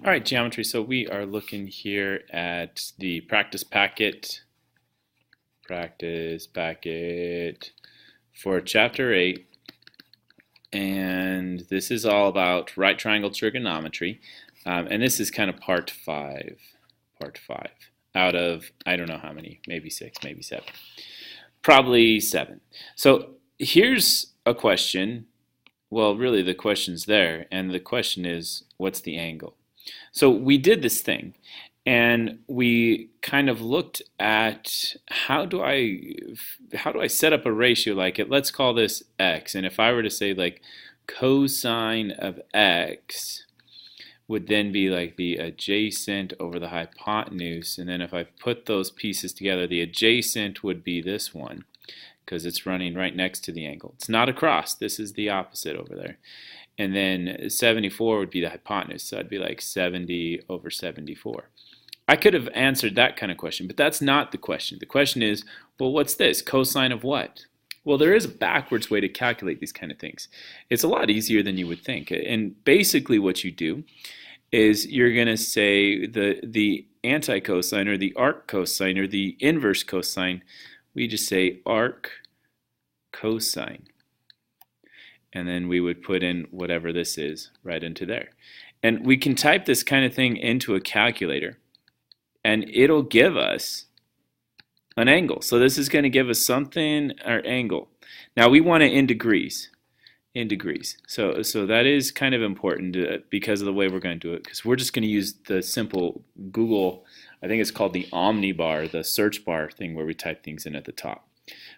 All right, geometry. So we are looking here at the practice packet for chapter 8. And this is all about right triangle trigonometry. And this is kind of part 5 out of, I don't know how many, maybe 6, maybe 7, probably 7. So here's a question. Well, really the question's there, and the question is, what's the angle? So we did this thing, and we kind of looked at how do I set up a ratio like it. Let's call this x, and if I were to say like cosine of x would then be like the adjacent over the hypotenuse, and then if I put those pieces together, the adjacent would be this one because it's running right next to the angle. It's not across. This is the opposite over there. And then 74 would be the hypotenuse, so it'd be like 70 over 74. I could have answered that kind of question, but that's not the question. The question is, well, what's this? Cosine of what? Well, there is a backwards way to calculate these kind of things. It's a lot easier than you would think. And basically what you do is you're going to say the anti-cosine or the arc cosine or the inverse cosine. We just say arc cosine. And then we would put in whatever this is right into there. And we can type this kind of thing into a calculator, and it'll give us an angle. So this is going to give us something, our angle. Now we want it in degrees. So that is kind of important because of the way we're going to do it, because we're just going to use the simple Google, I think it's called the Omnibar, the search bar thing where we type things in at the top.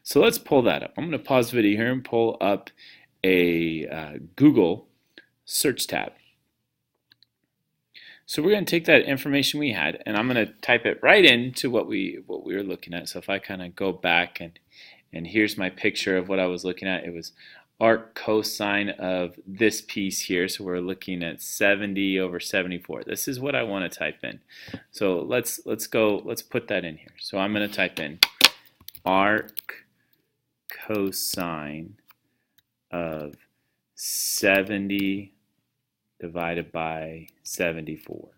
So let's pull that up. I'm going to pause the video here and pull up a Google search tab. So we're going to take that information we had, and I'm going to type it right into what we were looking at. So if I kind of go back and here's my picture of what I was looking at. It was arc cosine of this piece here. So we're looking at 70 over 74. This is what I want to type in. So let's put that in here. So I'm going to type in arc cosine of 70 divided by 74.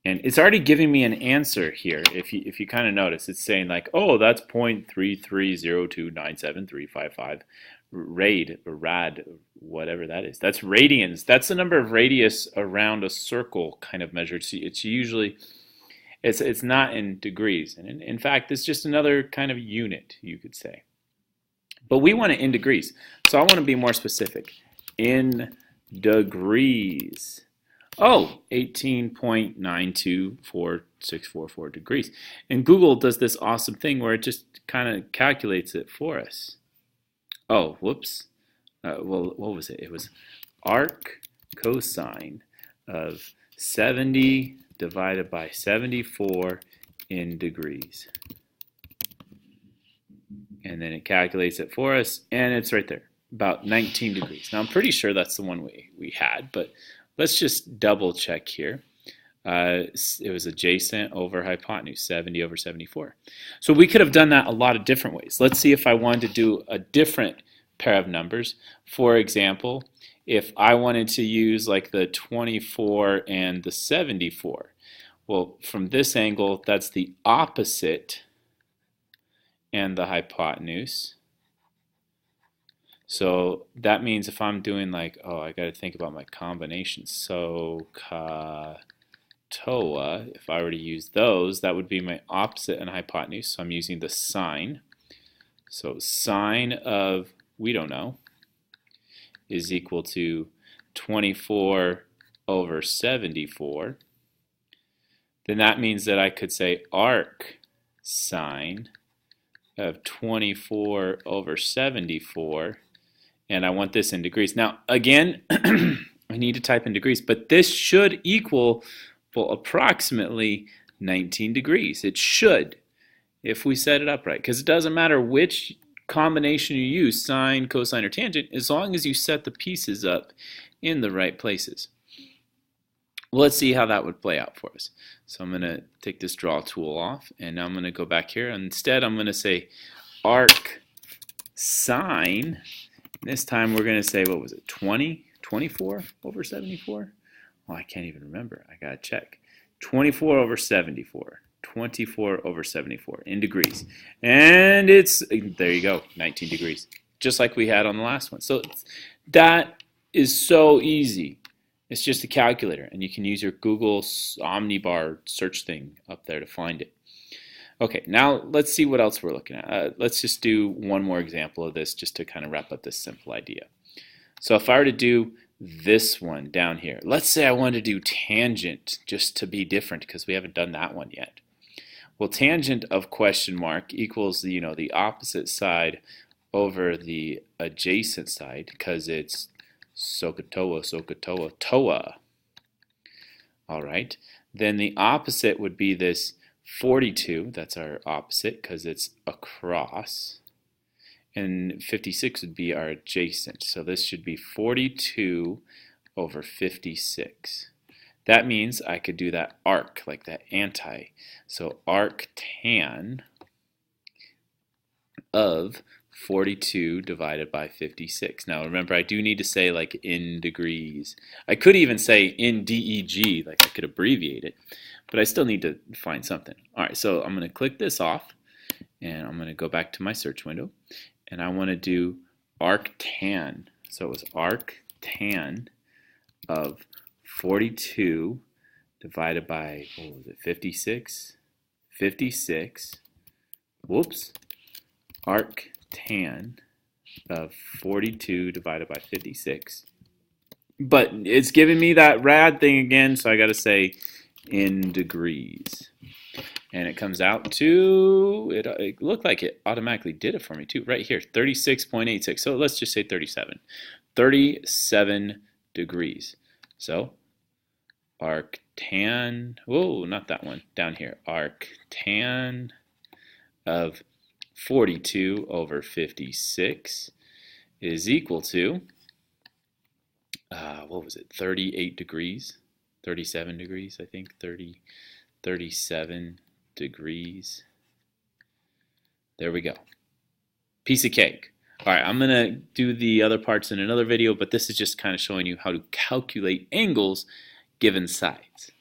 And it's already giving me an answer here. If you kind of notice, it's saying like, oh, that's 0.330297355 rad, whatever that is. That's radians. That's the number of radius around a circle kind of measured. So it's usually, it's not in degrees. And in fact, it's just another kind of unit, you could say. But we want it in degrees. So I want to be more specific. In degrees. Oh, 18.924644 degrees. And Google does this awesome thing where it just kind of calculates it for us. Oh, whoops. Well, what was it? It was arc cosine of 70 divided by 74 in degrees. And then it calculates it for us, and it's right there, about 19 degrees. Now, I'm pretty sure that's the one we had, but let's just double check here. It was adjacent over hypotenuse, 70 over 74. So we could have done that a lot of different ways. Let's see if I wanted to do a different pair of numbers. For example, if I wanted to use like the 24 and the 74. Well, from this angle, that's the opposite and the hypotenuse. So that means if I'm doing like, oh, I got to think about my combinations. So TOA, if I were to use those, that would be my opposite and hypotenuse. So I'm using the sine. So sine of, we don't know, is equal to 24 over 74. Then that means that I could say arc sine of 24 over 74, and I want this in degrees. Now, again, I need to type in degrees, but this should equal, well, approximately 19 degrees. It should, if we set it up right, because it doesn't matter which combination you use, sine, cosine, or tangent, as long as you set the pieces up in the right places. Well, let's see how that would play out for us. So I'm going to take this draw tool off, and now I'm going to go back here. Instead, I'm going to say arc sine. This time we're going to say, what was it, 20? 24 over 74? Oh, I can't even remember. I gotta check. 24 over 74. 24 over 74 in degrees. And it's, there you go, 19 degrees. Just like we had on the last one. So that is so easy. It's just a calculator, and you can use your Google Omnibar search thing up there to find it. Okay, now let's see what else we're looking at. Let's just do one more example of this just to kind of wrap up this simple idea. So if I were to do this one down here, let's say I wanted to do tangent just to be different because we haven't done that one yet. Well, tangent of question mark equals the opposite side over the adjacent side because it's SOHCAHTOA, SOHCAHTOA, TOA. All right. Then the opposite would be this 42. That's our opposite because it's across. And 56 would be our adjacent. So this should be 42 over 56. That means I could do that arc, like that anti. So arc tan of 42 divided by 56. Now remember, I do need to say like in degrees. I could even say in DEG, like I could abbreviate it, but I still need to find something. All right, so I'm going to click this off, and I'm going to go back to my search window, and I want to do arc tan. So it was arc tan of 42 divided by, what was it, 56? 56, whoops, arc tan of 42 divided by 56. But it's giving me that rad thing again, so I got to say in degrees. And it comes out to, it looked like it automatically did it for me too, right here, 36.86. So let's just say 37. 37 degrees. So arc tan, whoa, not that one, down here. Arc tan of 42 over 56 is equal to, what was it, 38 degrees? 37 degrees, I think, 37 degrees. There we go. Piece of cake. All right, I'm going to do the other parts in another video, but this is just kind of showing you how to calculate angles given sides.